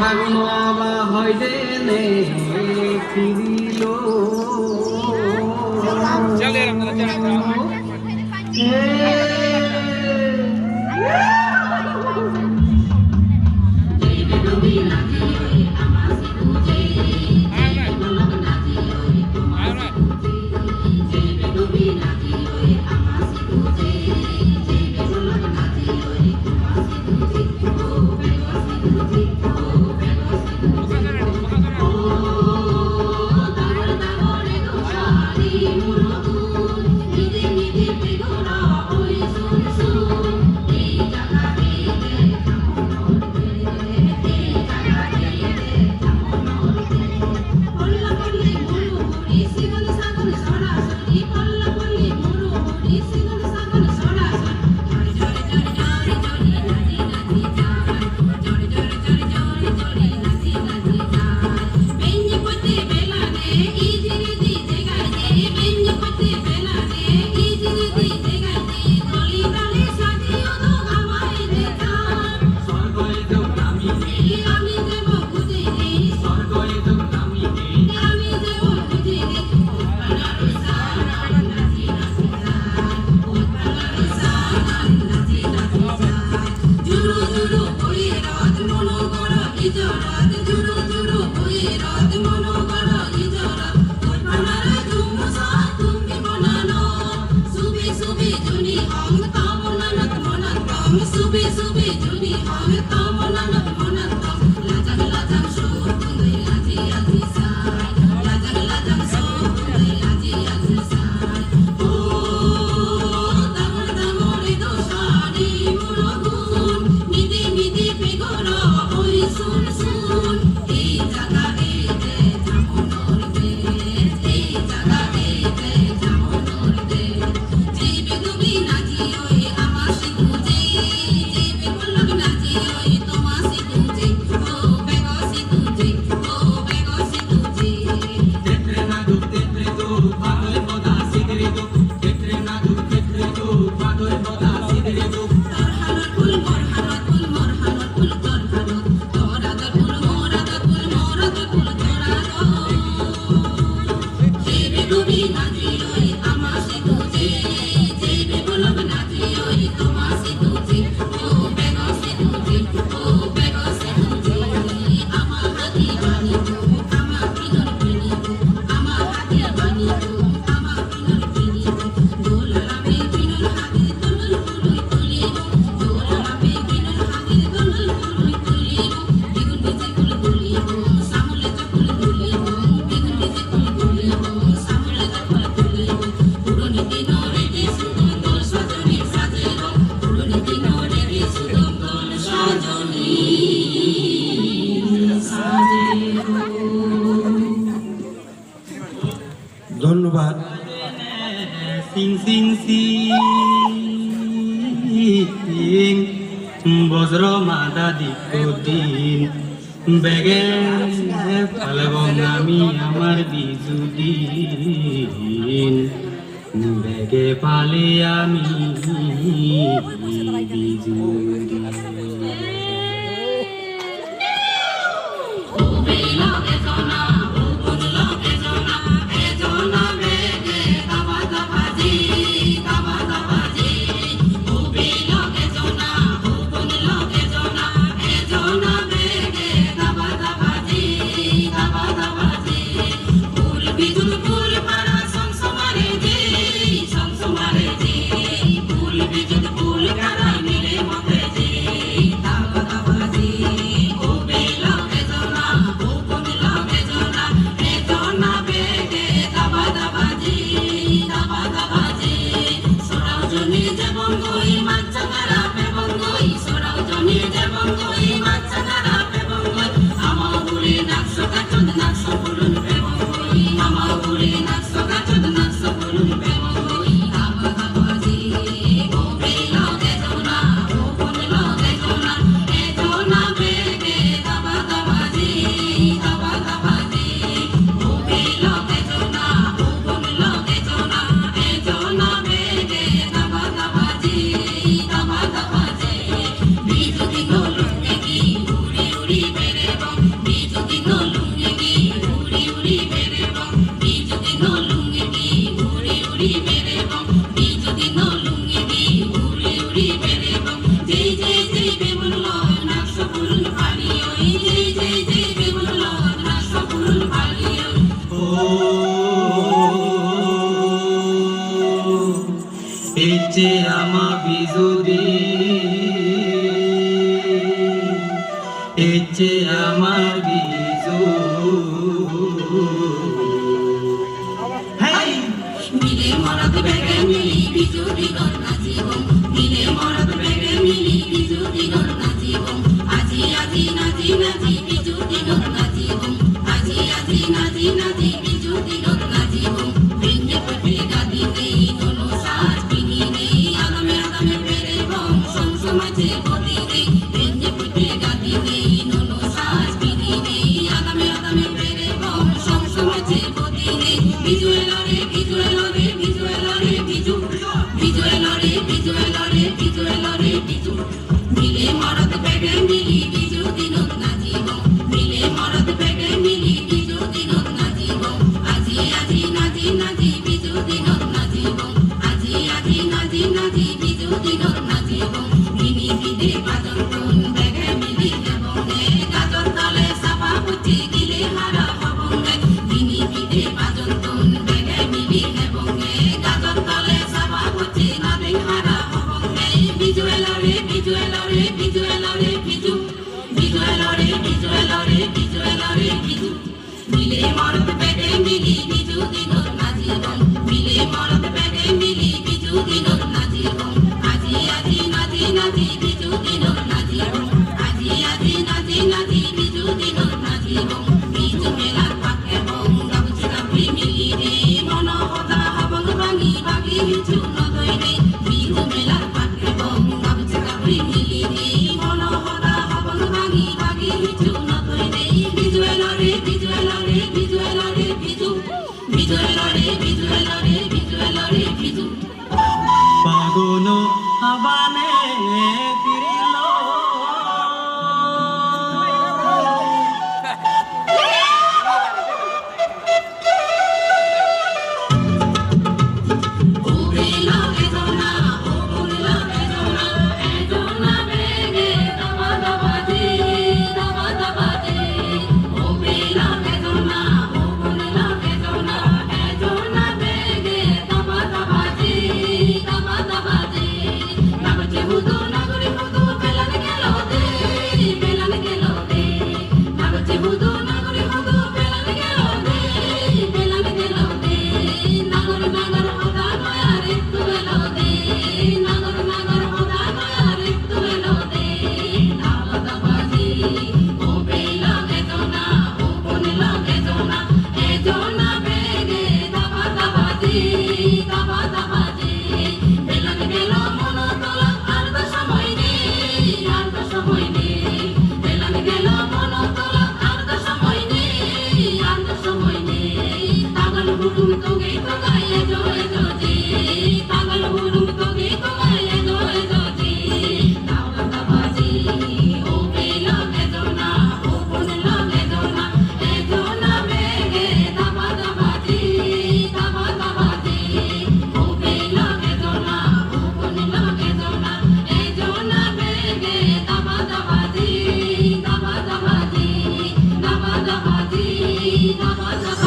আগুন আবা হইলে নে ফিরিল ধন্যবাদ। সিং সিং সিং বজ্র মাদা দিন বেগে পালব আমি আমার বিজুদিন বেগে পালে আমি বিজুদিন। ফুল বিজুদ ফুল কারা মিলে মতে যে এচে আমা বিজুদি এচে আমা বিজু মিলে মরদ বেগে মিলি বিজু দিগর নাচিব মিলে মরদ বেগে মিলি বিজু দিগর নাচিব আজি আজি নাচি নাচি বিজু দিগর নাচিব আজি আজি নাচি নাচি বিজু দিগর নাচিব ভেঙে পটে গাদি নেই কোনো সাজ পিনি নেই আগামে আগামে পেরে বং সংসমাজে গতি নেই ভেঙে পটে গাদি নেই কোনো সাজ পিনি নেই আগামে আগামে পেরে বং সংসমাজে গতি নেই বিজু এলরে বিজু এলরে বিজু এলরে বিজু বিজু এলরে বিজু এলরে বিজু এলরে বিজু মিলে মরদ বেগে মিলি বিজু দিনত নাচিব মিলে মরদ বেগে মিলি বিজু দিনত নাচিব আজি আজি নাচি নাচি বিজু দিনত নাচিব আজি আজি নাচি নাচি বিজু দিনত নাচিব মিনি বিদে বাজন কোন বেগে মিলি হেবঙ্গে গাজর তলে চাপা পুচি গিলে হারা হবঙ্গে মিনি বিদে বাজন কোন বেগে মিলি হেবঙ্গে গাজর তলে চাপা পুচি নাদিং হারা হবঙ্গে বিজু এলরে বিজু এলরে বিজু এলরে বিজু বিজু এলরে বিজু এলরে বিজু এলরে বিজু মিলে মরদ বেগে মিলি বিজু দিনত নাচিব মিলে মরদ বেগে মিলি বিজু দিনত নাচিব আজি আজি নাচি নাচি বিজু দিনত নাচিব আজি আজি নাচি নাচি বিজু দিনত নাচিব বিজু মেলার পাকে বং গামুচি গামুচি মিলি রে মন হতা হাবং ভাঙি ভাগি হিচু নদই রে বিজু মেলার পাকে বং গামুচি গামুচি মিলি রে মন হতা হাবং ভাঙি ভাগি হিচু নদই রে বিজু এলরে বিজু এলরে বিজু এলরে বিজু বিজু এলরে বিজু এলরে বিজু এলরে বিজু পাগনো আবানে ফিরিল ওবে লাগে জনা ও বলে লাগে জনা এ জনা বেগে দাবা দাবা দে দাবা দাবা দে ওবে লাগে জনা ও বলে লাগে জনা এ জনা বেগে দাবা দাবা দে দাবা দাবা দে নাগচে হুদু নাগরে হুদু বেলান গেল দে বেলান গেল দে নাগচে হুদু নাগরে হুদু বেলান গেল দে বেলান গেল দে নাগর নাগর হদা নয়া রে তু এলো দে নাগর নাগর হদা নয়া রে তু এলো দে দাবা দাবা দে ও বেলা গে জনা ও বনে লাগে জনা এ জনা বেগে দাবা দাবা দে দাবা দাবা দে বেলান গেল মন তোলা আর তো সময় নেই আর তো সময় নেই বেলান গেল মন তোলা আর তো সময় নেই আর তো সময় নেই পাগল হুড়ুম তোগে তোগায়ে জোরে জোজি পাগল হুড়ুম তোগে তোগায়ে জোরে জোজি দাবা দাবা জি ও বেলা গে জনা ও বনে লাগে জনা এ জনা বেগে দাবা দাবা জি দাবা দাবা জি ও বেলা গে জনা ও বনে লাগে জনা এ জনা বেগে দাবা দাবা জি দাবা দাবা জি দাবা দাবা জি দাবা দাবা